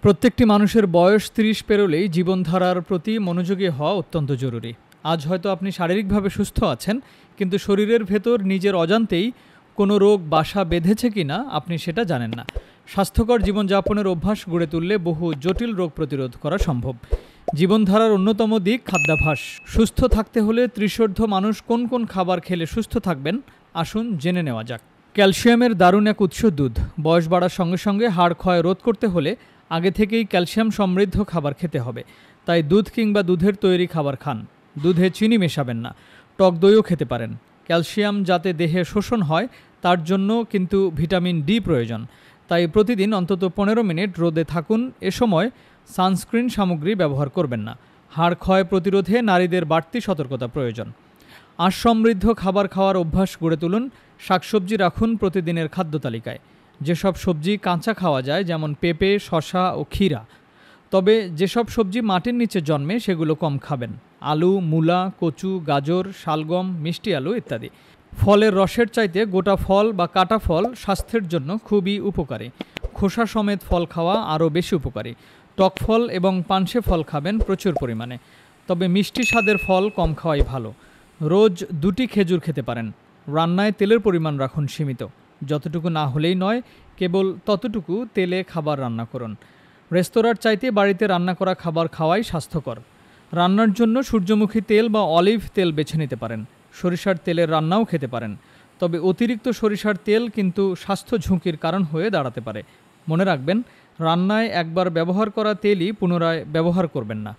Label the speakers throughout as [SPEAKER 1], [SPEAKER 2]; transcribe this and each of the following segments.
[SPEAKER 1] প্রত্যেকটি মানুষের বয়স ৩০ পেরোলেই জীবনধারার প্রতি মনোযোগী হওয়া অত্যন্ত জরুরি। আজ হয়তো আপনি শারীরিকভাবে সুস্থ আছেন, কিন্তু শরীরের ভেতর নিজের অজান্তেই কোনো রোগ বাসা বেঁধেছে কিনা আপনি সেটা জানেন না। স্বাস্থ্যকর জীবনযাপনের অভ্যাস গড়ে তুললে বহু জটিল রোগ প্রতিরোধ করা সম্ভব। জীবনধারার অন্যতম দিক খাদ্যাভ্যাস। সুস্থ থাকতে হলে ত্রিশোর্ধ্ব মানুষ কোন কোন খাবার খেলে সুস্থ থাকবেন আসুন জেনে নেওয়া যাক। ক্যালসিয়ামের দারুণ এক উৎস দুধ। বয়স বাড়ার সঙ্গে সঙ্গে হাড় ক্ষয় রোধ করতে হলে আগে থেকেই ক্যালসিয়াম সমৃদ্ধ খাবার খেতে হবে। তাই দুধ কিংবা দুধের তৈরি খাবার খান। দুধে চিনি মেশাবেন না। টক দইও খেতে পারেন। ক্যালসিয়াম যাতে দেহে শোষণ হয় তার জন্য কিন্তু ভিটামিন ডি প্রয়োজন। তাই প্রতিদিন অন্তত 15 মিনিট রোদে থাকুন। এ সময় সানস্ক্রিন সামগ্রী ব্যবহার করবেন না। হাড় ক্ষয় প্রতিরোধে নারীদের বাড়তি সতর্কতা প্রয়োজন। আঁশ সমৃদ্ধ খাবার খাওয়ার অভ্যাস গড়ে তুলুন। শাকসবজি রাখুন প্রতিদিনের খাদ্য তালিকায়। যেসব সবজি কাঁচা খাওয়া যায়, যেমন পেঁপে, শসা ও ক্ষীরা। তবে যেসব সবজি মাটির নিচে জন্মে সেগুলো কম খাবেন। আলু, মূলা, কচু, গাজর, শালগম, মিষ্টি আলু ইত্যাদি। ফলের রসের চাইতে গোটা ফল বা কাটা ফল স্বাস্থ্যের জন্য খুবই উপকারী। খোসা সমেত ফল খাওয়া আরও বেশি উপকারী। টক ফল এবং পানসে ফল খাবেন প্রচুর পরিমাণে। তবে মিষ্টি স্বাদের ফল কম খাওয়াই ভালো। রোজ 2টি খেজুর খেতে পারেন। রান্নায় তেলের পরিমাণ রাখুন সীমিত। যতটুকু না হলেই নয়, কেবল ততটুকু তেলে খাবার রান্না করুন। রেস্তোরাঁর চাইতে বাড়িতে রান্না করা খাবার খাওয়াই স্বাস্থ্যকর। রান্নার জন্য সূর্যমুখী তেল বা অলিভ তেল বেছে নিতে পারেন। সরিষার তেলের রান্নাও খেতে পারেন। তবে অতিরিক্ত সরিষার তেল কিন্তু স্বাস্থ্য ঝুঁকির কারণ হয়ে দাঁড়াতে পারে। মনে রাখবেন, রান্নায় একবার ব্যবহার করা তেলই পুনরায় ব্যবহার করবেন না।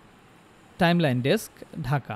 [SPEAKER 1] Timeline desk, Dhaka.